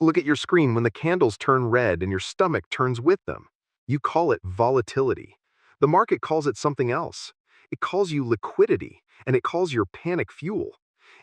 Look at your screen when the candles turn red and your stomach turns with them. You call it volatility. The market calls it something else. It calls you liquidity, and it calls your panic fuel.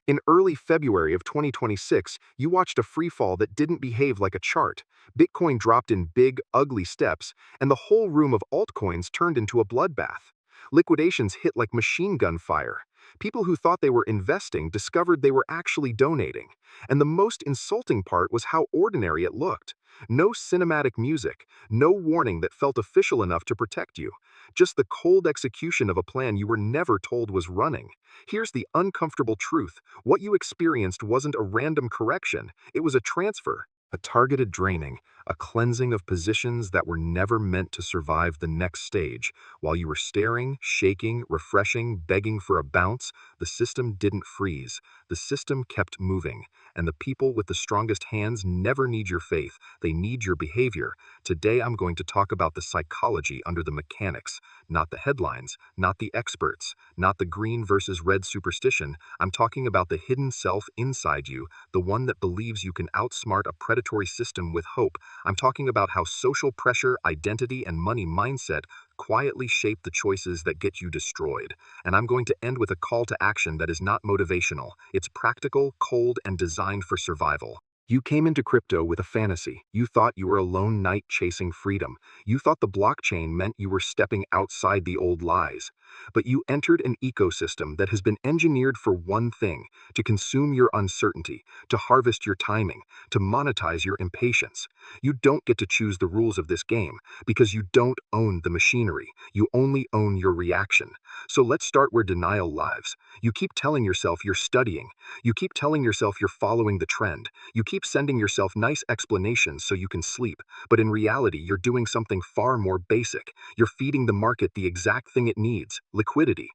In early February of 2026, you watched a free fall that didn't behave like a chart. Bitcoin dropped in big, ugly steps, and the whole room of altcoins turned into a bloodbath. Liquidations hit like machine gun fire. People who thought they were investing discovered they were actually donating. And the most insulting part was how ordinary it looked. No cinematic music, no warning that felt official enough to protect you. Just the cold execution of a plan you were never told was running. Here's the uncomfortable truth. What you experienced wasn't a random correction, it was a transfer. A targeted draining, a cleansing of positions that were never meant to survive the next stage. While you were staring, shaking, refreshing, begging for a bounce, the system didn't freeze. The system kept moving. And the people with the strongest hands never need your faith, they need your behavior. Today I'm going to talk about the psychology under the mechanics, not the headlines, not the experts, not the green versus red superstition. I'm talking about the hidden self inside you, the one that believes you can outsmart a predatory system with hope. I'm talking about how social pressure, identity, and money mindset quietly shape the choices that get you destroyed. And I'm going to end with a call to action that is not motivational. It's practical, cold, and designed for survival. You came into crypto with a fantasy. You thought you were a lone knight chasing freedom. You thought the blockchain meant you were stepping outside the old lies. But you entered an ecosystem that has been engineered for one thing: to consume your uncertainty, to harvest your timing, to monetize your impatience. You don't get to choose the rules of this game because you don't own the machinery. You only own your reaction. So let's start where denial lives. You keep telling yourself you're studying. You keep telling yourself you're following the trend. You keep sending yourself nice explanations so you can sleep. But in reality, you're doing something far more basic. You're feeding the market the exact thing it needs: liquidity.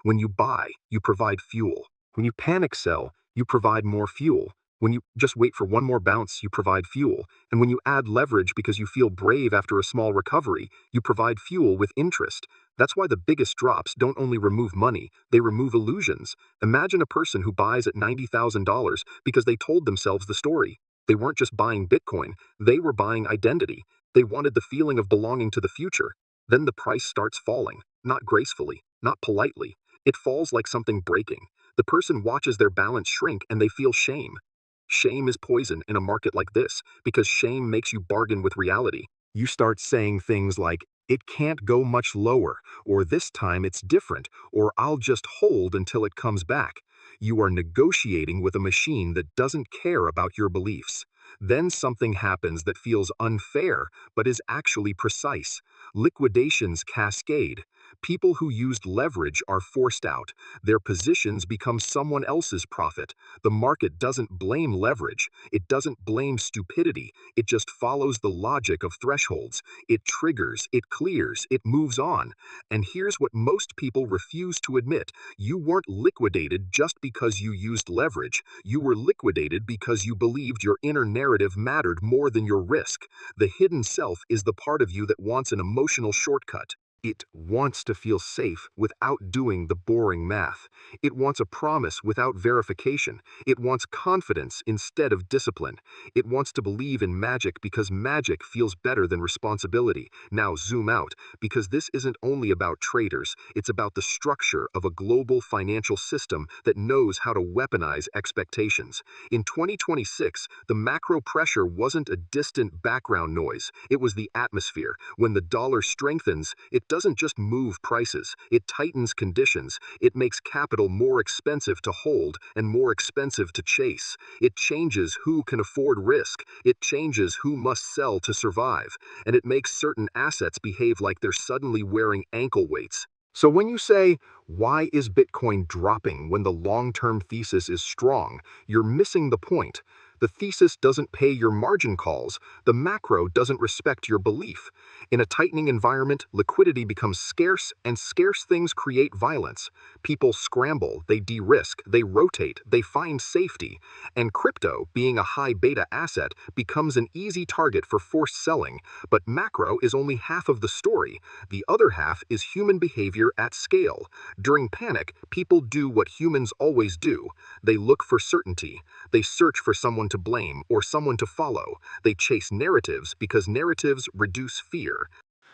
When you buy, you provide fuel. When you panic sell, you provide more fuel. When you just wait for one more bounce, you provide fuel. And when you add leverage because you feel brave after a small recovery, you provide fuel with interest. That's why the biggest drops don't only remove money, they remove illusions. Imagine a person who buys at $90,000 because they told themselves the story. They weren't just buying Bitcoin, they were buying identity. They wanted the feeling of belonging to the future. Then the price starts falling, not gracefully, not politely. It falls like something breaking. The person watches their balance shrink and they feel shame. Shame is poison in a market like this because shame makes you bargain with reality. You start saying things like, "It can't go much lower," or "This time it's different," or "I'll just hold until it comes back." You are negotiating with a machine that doesn't care about your beliefs. Then something happens that feels unfair but is actually precise. Liquidations cascade. People who used leverage are forced out. Their positions become someone else's profit. The market doesn't blame leverage. It doesn't blame stupidity. It just follows the logic of thresholds. It triggers, it clears, it moves on. And here's what most people refuse to admit: you weren't liquidated just because you used leverage. You were liquidated because you believed your inner narrative mattered more than your risk. The hidden self is the part of you that wants an emotional shortcut. It wants to feel safe without doing the boring math. It wants a promise without verification. It wants confidence instead of discipline. It wants to believe in magic because magic feels better than responsibility. Now zoom out, because this isn't only about traders, it's about the structure of a global financial system that knows how to weaponize expectations. In 2026, the macro pressure wasn't a distant background noise, it was the atmosphere. When the dollar strengthens, it doesn't just move prices, it tightens conditions. It makes capital more expensive to hold and more expensive to chase. It changes who can afford risk. It changes who must sell to survive. And it makes certain assets behave like they're suddenly wearing ankle weights. So when you say, "Why is Bitcoin dropping when the long-term thesis is strong?" you're missing the point. The thesis doesn't pay your margin calls. The macro doesn't respect your belief. In a tightening environment, liquidity becomes scarce, and scarce things create violence. People scramble, they de-risk, they rotate, they find safety. And crypto, being a high beta asset, becomes an easy target for forced selling. But macro is only half of the story. The other half is human behavior at scale. During panic, people do what humans always do. They look for certainty. They search for someone someone to blame or someone to follow. They chase narratives because narratives reduce fear.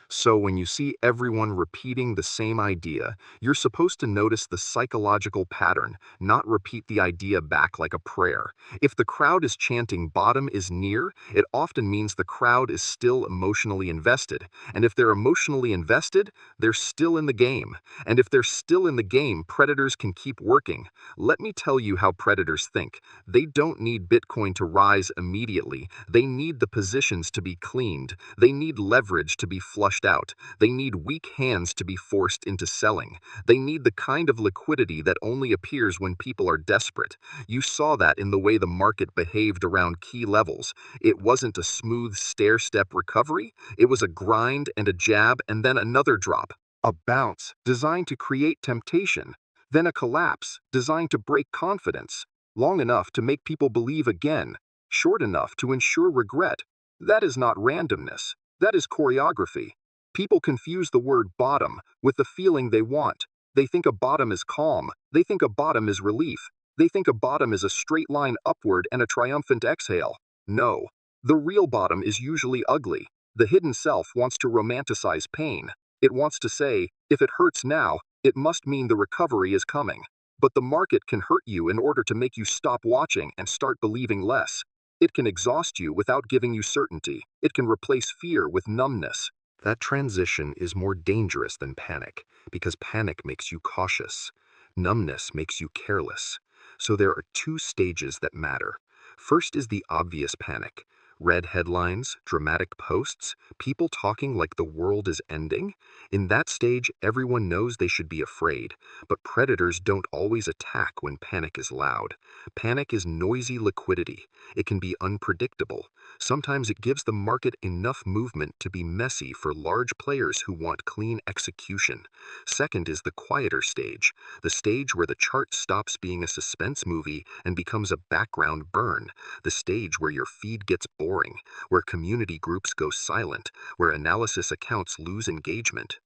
So when you see everyone repeating the same idea, you're supposed to notice the psychological pattern, not repeat the idea back like a prayer. If the crowd is chanting bottom is near, it often means the crowd is still emotionally invested. And if they're emotionally invested, they're still in the game. And if they're still in the game, predators can keep working. Let me tell you how predators think. They don't need Bitcoin to rise immediately. They need the positions to be cleaned. They need leverage to be flushed out. They need weak hands to be forced into selling. They need the kind of liquidity that only appears when people are desperate. You saw that in the way the market behaved around key levels. It wasn't a smooth stair-step recovery. It was a grind and a jab and then another drop. A bounce designed to create temptation. Then a collapse designed to break confidence. Long enough to make people believe again. Short enough to ensure regret. That is not randomness. That is choreography. People confuse the word bottom with the feeling they want. They think a bottom is calm. They think a bottom is relief. They think a bottom is a straight line upward and a triumphant exhale. No. The real bottom is usually ugly. The hidden self wants to romanticize pain. It wants to say, if it hurts now, it must mean the recovery is coming. But the market can hurt you in order to make you stop watching and start believing less. It can exhaust you without giving you certainty. It can replace fear with numbness. That transition is more dangerous than panic, because panic makes you cautious. Numbness makes you careless. So there are two stages that matter. First is the obvious panic. Red headlines, dramatic posts, people talking like the world is ending. In that stage, everyone knows they should be afraid, but predators don't always attack when panic is loud. Panic is noisy liquidity. It can be unpredictable. Sometimes it gives the market enough movement to be messy for large players who want clean execution. Second is the quieter stage, the stage where the chart stops being a suspense movie and becomes a background burn, the stage where your feed gets boring, where community groups go silent, where analysis accounts lose engagement,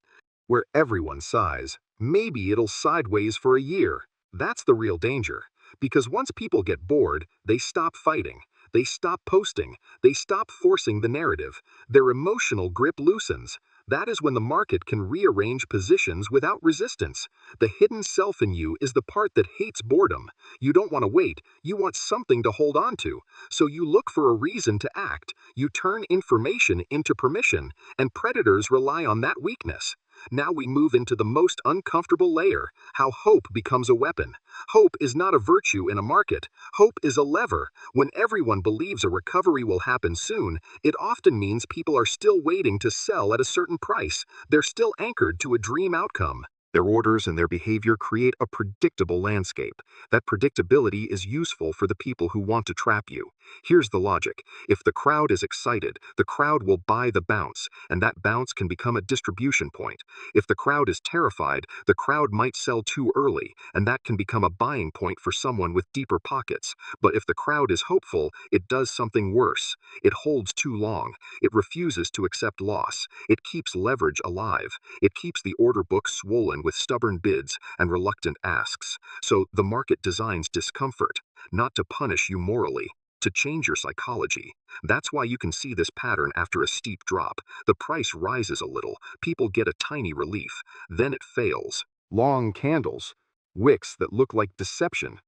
where everyone sighs, maybe it'll sideways for a year. That's the real danger. Because once people get bored, they stop fighting. They stop posting. They stop forcing the narrative. Their emotional grip loosens. That is when the market can rearrange positions without resistance. The hidden self in you is the part that hates boredom. You don't want to wait. You want something to hold on to. So you look for a reason to act. You turn information into permission, and predators rely on that weakness. Now we move into the most uncomfortable layer, how hope becomes a weapon. Hope is not a virtue in a market. Hope is a lever. When everyone believes a recovery will happen soon, it often means people are still waiting to sell at a certain price. They're still anchored to a dream outcome. Their orders and their behavior create a predictable landscape. That predictability is useful for the people who want to trap you. Here's the logic. If the crowd is excited, the crowd will buy the bounce, and that bounce can become a distribution point. If the crowd is terrified, the crowd might sell too early, and that can become a buying point for someone with deeper pockets. But if the crowd is hopeful, it does something worse. It holds too long. It refuses to accept loss. It keeps leverage alive. It keeps the order book swollen with stubborn bids and reluctant asks. So the market designs discomfort, not to punish you morally, to change your psychology. That's why you can see this pattern after a steep drop. The price rises a little, people get a tiny relief, then it fails. Long candles, wicks that look like deception.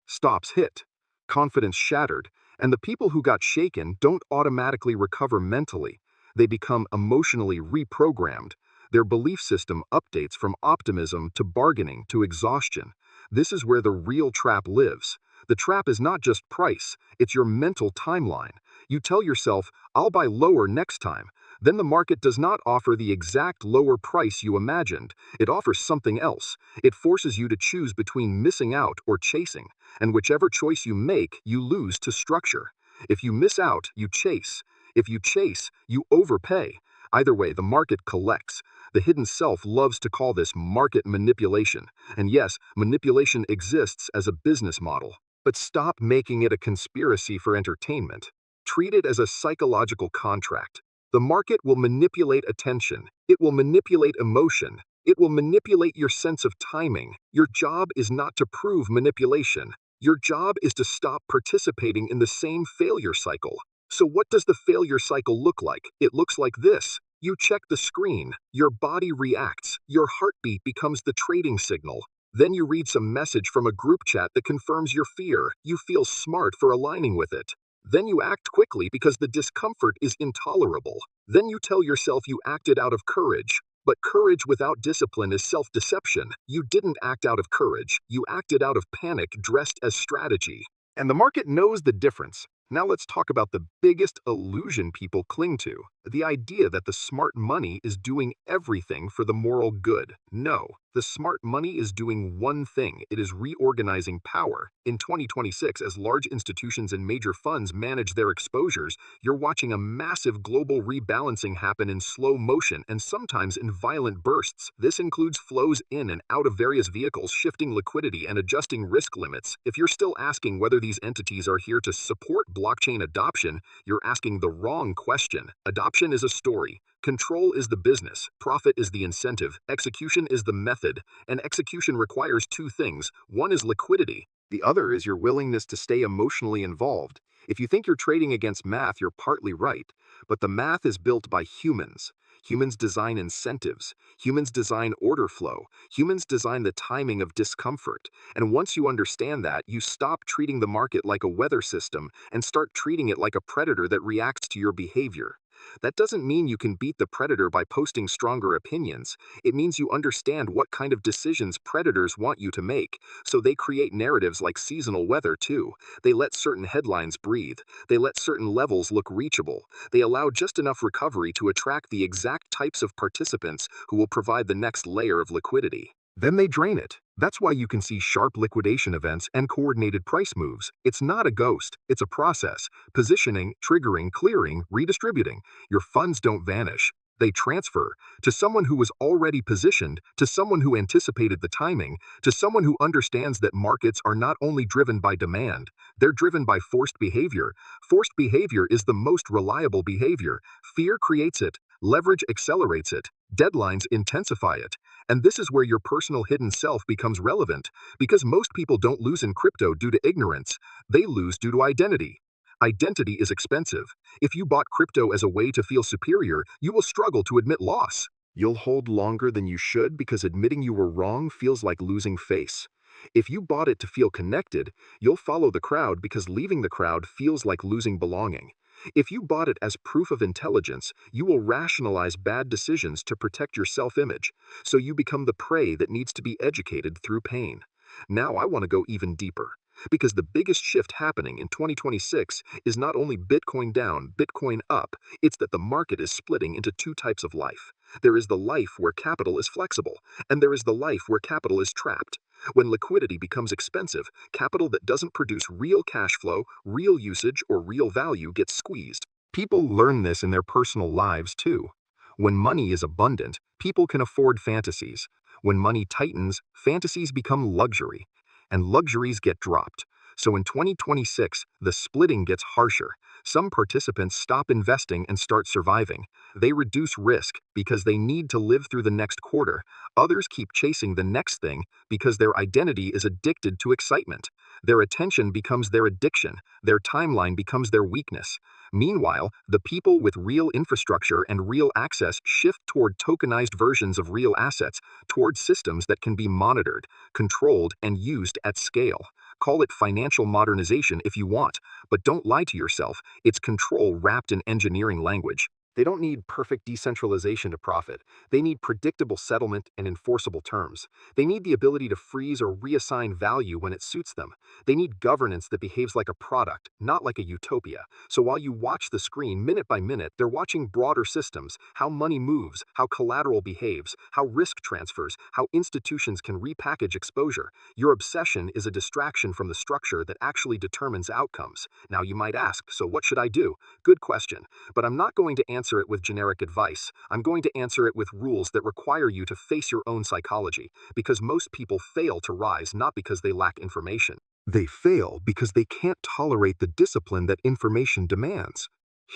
Stops hit, confidence shattered, and the people who got shaken don't automatically recover mentally. They become emotionally reprogrammed. Their belief system updates from optimism to bargaining to exhaustion. This is where the real trap lives. The trap is not just price, it's your mental timeline. You tell yourself, I'll buy lower next time. Then the market does not offer the exact lower price you imagined. It offers something else. It forces you to choose between missing out or chasing. And whichever choice you make, you lose to structure. If you miss out, you chase. If you chase, you overpay. Either way, the market collects. The hidden self loves to call this market manipulation. And yes, manipulation exists as a business model. But stop making it a conspiracy for entertainment. Treat it as a psychological contract. The market will manipulate attention. It will manipulate emotion. It will manipulate your sense of timing. Your job is not to prove manipulation. Your job is to stop participating in the same failure cycle. So what does the failure cycle look like? It looks like this. You check the screen, your body reacts, your heartbeat becomes the trading signal. Then you read some message from a group chat that confirms your fear. You feel smart for aligning with it. Then you act quickly because the discomfort is intolerable. Then you tell yourself you acted out of courage. But courage without discipline is self-deception. You didn't act out of courage. You acted out of panic dressed as strategy. And the market knows the difference. Now let's talk about the biggest illusion people cling to, the idea that the smart money is doing everything for the moral good. No, the smart money is doing one thing. It is reorganizing power. In 2026, as large institutions and major funds manage their exposures, you're watching a massive global rebalancing happen in slow motion and sometimes in violent bursts. This includes flows in and out of various vehicles, shifting liquidity and adjusting risk limits. If you're still asking whether these entities are here to support blockchain adoption, you're asking the wrong question. Adoption is a story. Control is the business, profit is the incentive, execution is the method, and execution requires two things. One is liquidity. The other is your willingness to stay emotionally involved. If you think you're trading against math, you're partly right, but the math is built by humans. Humans design incentives. Humans design order flow. Humans design the timing of discomfort. And once you understand that, you stop treating the market like a weather system and start treating it like a predator that reacts to your behavior. That doesn't mean you can beat the predator by posting stronger opinions. It means you understand what kind of decisions predators want you to make. So they create narratives like seasonal weather too. They let certain headlines breathe. They let certain levels look reachable. They allow just enough recovery to attract the exact types of participants who will provide the next layer of liquidity. Then they drain it. That's why you can see sharp liquidation events and coordinated price moves. It's not a ghost, it's a process. Positioning, triggering, clearing, redistributing. Your funds don't vanish. They transfer to someone who was already positioned, to someone who anticipated the timing, to someone who understands that markets are not only driven by demand, they're driven by forced behavior. Forced behavior is the most reliable behavior. Fear creates it, leverage accelerates it, deadlines intensify it. And this is where your personal hidden self becomes relevant, because most people don't lose in crypto due to ignorance, they lose due to identity. Identity is expensive. If you bought crypto as a way to feel superior, you will struggle to admit loss. You'll hold longer than you should because admitting you were wrong feels like losing face. If you bought it to feel connected, you'll follow the crowd because leaving the crowd feels like losing belonging. If you bought it as proof of intelligence, you will rationalize bad decisions to protect your self-image, so you become the prey that needs to be educated through pain. Now I want to go even deeper. Because the biggest shift happening in 2026 is not only Bitcoin down, Bitcoin up, it's that the market is splitting into two types of life. There is the life where capital is flexible, and there is the life where capital is trapped. When liquidity becomes expensive, capital that doesn't produce real cash flow, real usage, or real value gets squeezed. People learn this in their personal lives too. When money is abundant, people can afford fantasies. When money tightens, fantasies become luxury, and luxuries get dropped. So in 2026, the splitting gets harsher. Some participants stop investing and start surviving. They reduce risk because they need to live through the next quarter. Others keep chasing the next thing because their identity is addicted to excitement. Their attention becomes their addiction. Their timeline becomes their weakness. Meanwhile, the people with real infrastructure and real access shift toward tokenized versions of real assets, toward systems that can be monitored, controlled, and used at scale. Call it financial modernization if you want, but don't lie to yourself. It's control wrapped in engineering language. They don't need perfect decentralization to profit. They need predictable settlement and enforceable terms. They need the ability to freeze or reassign value when it suits them. They need governance that behaves like a product, not like a utopia. So while you watch the screen minute by minute, they're watching broader systems, how money moves, how collateral behaves, how risk transfers, how institutions can repackage exposure. Your obsession is a distraction from the structure that actually determines outcomes. Now you might ask, so what should I do? Good question, but I'm not going to answer it with generic advice. I'm going to answer it with rules that require you to face your own psychology, because most people fail to rise not because they lack information. They fail because they can't tolerate the discipline that information demands.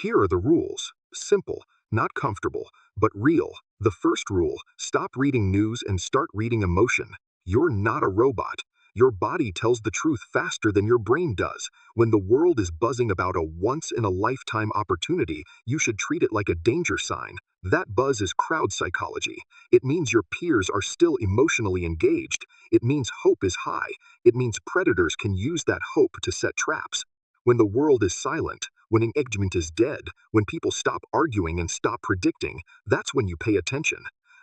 Here are the rules. Simple, not comfortable, but real. The first rule: stop reading news and start reading emotion. You're not a robot. Your body tells the truth faster than your brain does. When the world is buzzing about a once-in-a-lifetime opportunity, you should treat it like a danger sign. That buzz is crowd psychology. It means your peers are still emotionally engaged. It means hope is high. It means predators can use that hope to set traps. When the world is silent, when engagement is dead, when people stop arguing and stop predicting, that's when you pay attention.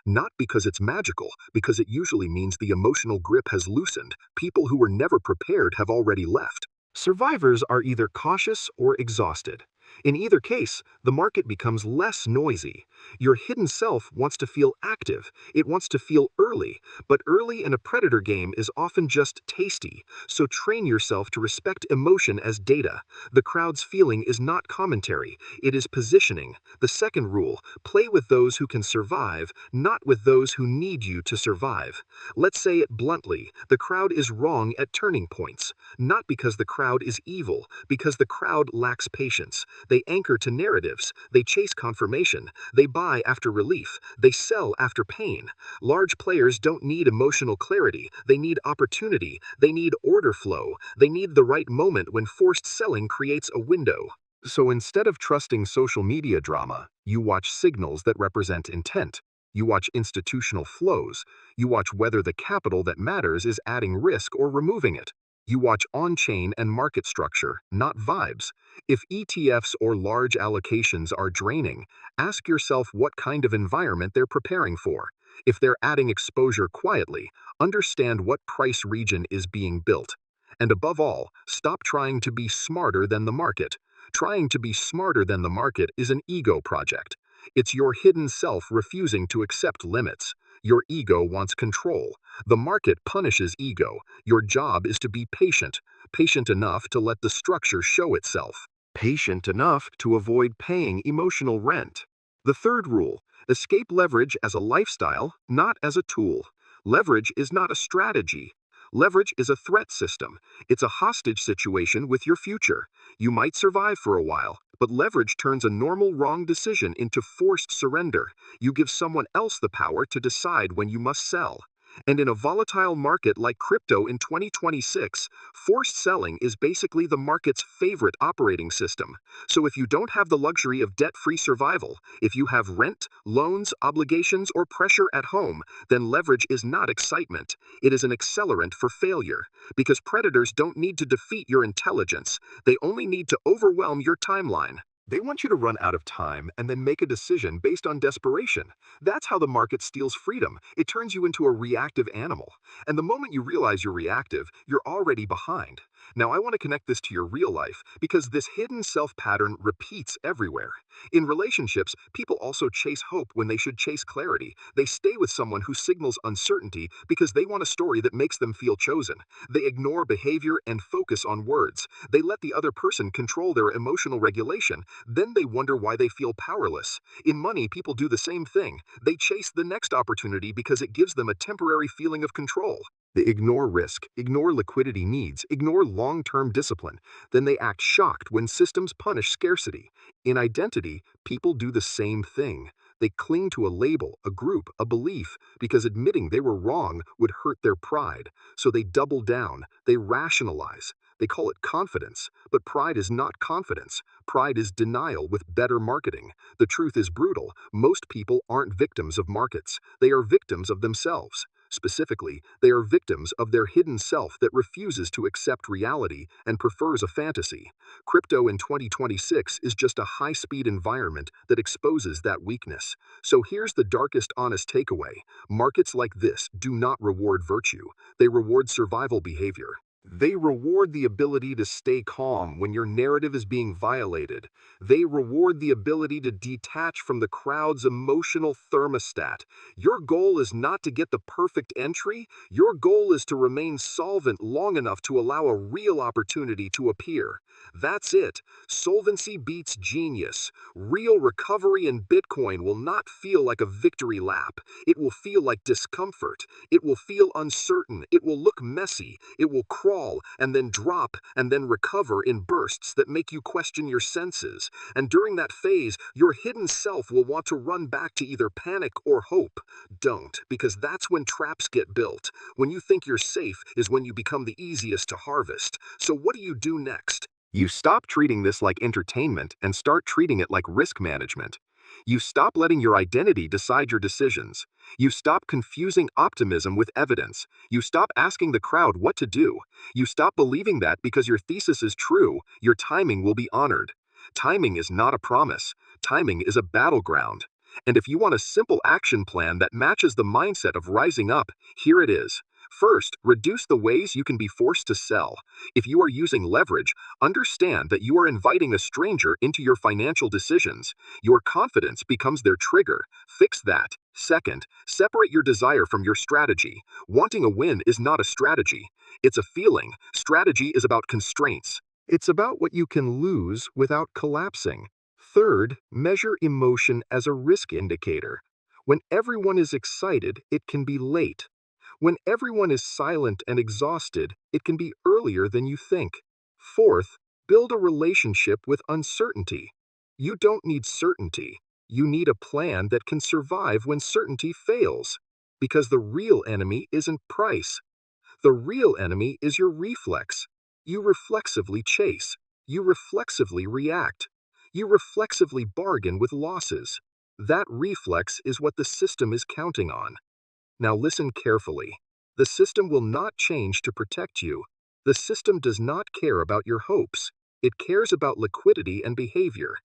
Not because it's magical, because it usually means the emotional grip has loosened. People who were never prepared have already left. Survivors are either cautious or exhausted. In either case, the market becomes less noisy. Your hidden self wants to feel active. It wants to feel early, but early in a predator game is often just tasty. So train yourself to respect emotion as data. The crowd's feeling is not commentary, it is positioning. The second rule, play with those who can survive, not with those who need you to survive. Let's say it bluntly, the crowd is wrong at turning points. Not because the crowd is evil, because the crowd lacks patience. They anchor to narratives, they chase confirmation, they buy after relief, they sell after pain. Large players don't need emotional clarity, they need opportunity, they need order flow, they need the right moment when forced selling creates a window. So instead of trusting social media drama, you watch signals that represent intent. You watch institutional flows. You watch whether the capital that matters is adding risk or removing it. You watch on-chain and market structure, not vibes. If ETFs or large allocations are draining, ask yourself what kind of environment they're preparing for. If they're adding exposure quietly, understand what price region is being built. And above all, stop trying to be smarter than the market. Trying to be smarter than the market is an ego project. It's your hidden self refusing to accept limits. Your ego wants control. The market punishes ego. Your job is to be patient, patient enough to let the structure show itself, patient enough to avoid paying emotional rent. The third rule, escape leverage as a lifestyle, not as a tool. Leverage is not a strategy. Leverage is a threat system. It's a hostage situation with your future. You might survive for a while, but leverage turns a normal wrong decision into forced surrender. You give someone else the power to decide when you must sell. And in a volatile market like crypto in 2026, forced selling is basically the market's favorite operating system. So if you don't have the luxury of debt-free survival, if you have rent, loans, obligations, or pressure at home, then leverage is not excitement. It is an accelerant for failure. Because predators don't need to defeat your intelligence, they only need to overwhelm your timeline. They want you to run out of time and then make a decision based on desperation. That's how the market steals freedom. It turns you into a reactive animal. And the moment you realize you're reactive, you're already behind. Now, I want to connect this to your real life because this hidden self pattern repeats everywhere. In relationships, people also chase hope when they should chase clarity. They stay with someone who signals uncertainty because they want a story that makes them feel chosen. They ignore behavior and focus on words. They let the other person control their emotional regulation. Then they wonder why they feel powerless. In money, people do the same thing. They chase the next opportunity because it gives them a temporary feeling of control. They ignore risk, ignore liquidity needs, ignore long-term discipline. Then they act shocked when systems punish scarcity. In identity, people do the same thing. They cling to a label, a group, a belief, because admitting they were wrong would hurt their pride. So they double down, they rationalize. They call it confidence, but pride is not confidence. Pride is denial with better marketing. The truth is brutal. Most people aren't victims of markets. They are victims of themselves. Specifically, they are victims of their hidden self that refuses to accept reality and prefers a fantasy. Crypto in 2026 is just a high-speed environment that exposes that weakness. So here's the darkest honest takeaway. Markets like this do not reward virtue. They reward survival behavior. They reward the ability to stay calm when your narrative is being violated. They reward the ability to detach from the crowd's emotional thermostat. Your goal is not to get the perfect entry. Your goal is to remain solvent long enough to allow a real opportunity to appear. That's it. Solvency beats genius. Real recovery in Bitcoin will not feel like a victory lap. It will feel like discomfort. It will feel uncertain. It will look messy. It will crawl crawl, and then drop, and then recover in bursts that make you question your senses. And during that phase, your hidden self will want to run back to either panic or hope. Don't, because that's when traps get built. When you think you're safe is when you become the easiest to harvest. So what do you do next? You stop treating this like entertainment and start treating it like risk management. You stop letting your identity decide your decisions. You stop confusing optimism with evidence. You stop asking the crowd what to do. You stop believing that because your thesis is true, your timing will be honored. Timing is not a promise. Timing is a battleground. And if you want a simple action plan that matches the mindset of rising up, here it is. First, reduce the ways you can be forced to sell. If you are using leverage, understand that you are inviting a stranger into your financial decisions. Your confidence becomes their trigger. Fix that. Second, separate your desire from your strategy. Wanting a win is not a strategy. It's a feeling. Strategy is about constraints. It's about what you can lose without collapsing. Third, measure emotion as a risk indicator. When everyone is excited, it can be late. When everyone is silent and exhausted, it can be earlier than you think. Fourth, build a relationship with uncertainty. You don't need certainty. You need a plan that can survive when certainty fails. Because the real enemy isn't price. The real enemy is your reflex. You reflexively chase. You reflexively react. You reflexively bargain with losses. That reflex is what the system is counting on. Now listen carefully. The system will not change to protect you. The system does not care about your hopes. It cares about liquidity and behavior.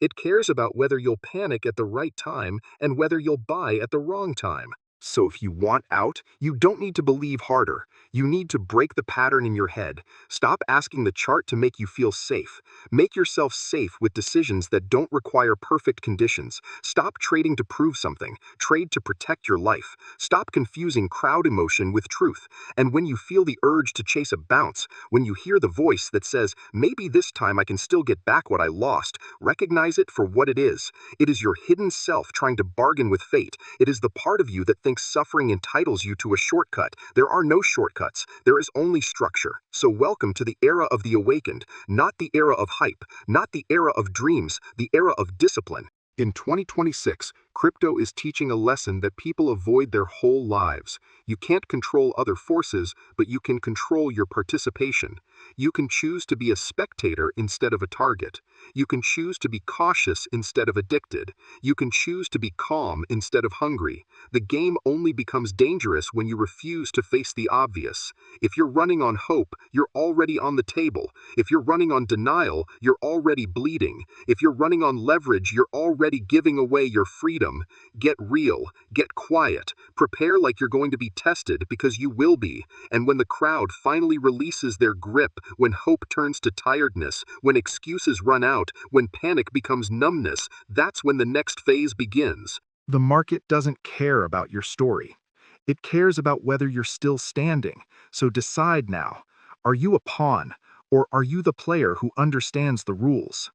It cares about whether you'll panic at the right time and whether you'll buy at the wrong time. So if you want out, you don't need to believe harder. You need to break the pattern in your head. Stop asking the chart to make you feel safe. Make yourself safe with decisions that don't require perfect conditions. Stop trading to prove something. Trade to protect your life. Stop confusing crowd emotion with truth. And when you feel the urge to chase a bounce, when you hear the voice that says, maybe this time I can still get back what I lost, recognize it for what it is. It is your hidden self trying to bargain with fate. It is the part of you that thinks suffering entitles you to a shortcut. There are no shortcuts. There is only structure. So welcome to the era of the awakened, not the era of hype, not the era of dreams, the era of discipline. In 2026, crypto is teaching a lesson that people avoid their whole lives. You can't control other forces, but you can control your participation. You can choose to be a spectator instead of a target. You can choose to be cautious instead of addicted. You can choose to be calm instead of hungry. The game only becomes dangerous when you refuse to face the obvious. If you're running on hope, you're already on the table. If you're running on denial, you're already bleeding. If you're running on leverage, you're already giving away your freedom. Get real. Get quiet. Prepare like you're going to be tested, because you will be. And when the crowd finally releases their grip, when hope turns to tiredness, when excuses run out, when panic becomes numbness, that's when the next phase begins. The market doesn't care about your story. It cares about whether you're still standing. So decide now. Are you a pawn, or are you the player who understands the rules?